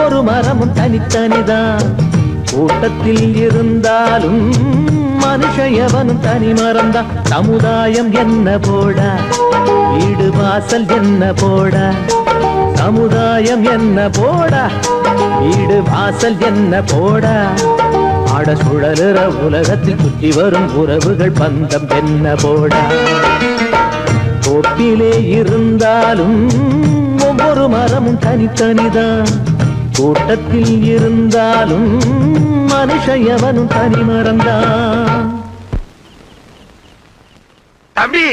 ஒவ்வொரு மரமும் தனித்தனிதான். கூட்டத்தில் இருந்தாலும் மனுஷன் எவனும் தனி மரம்தான். சமுதாயம் என்ன போடா, வீடு வாசல் என்ன போடா, சமுதாயம் என்ன போடா, வீடு வாசல் என்ன போடா. ஆட சுழலுற உலகத்தில் சுற்றி வரும் உறவுகள் பந்தம் என்ன போடா. தோப்பிலே இருந்தாலும் ஒவ்வொரு மரமும் தனித்தனிதான். கூட்டத்தில் இருந்தாலும் மனுஷன் எவனும் தனி மரம்தான். தம்பி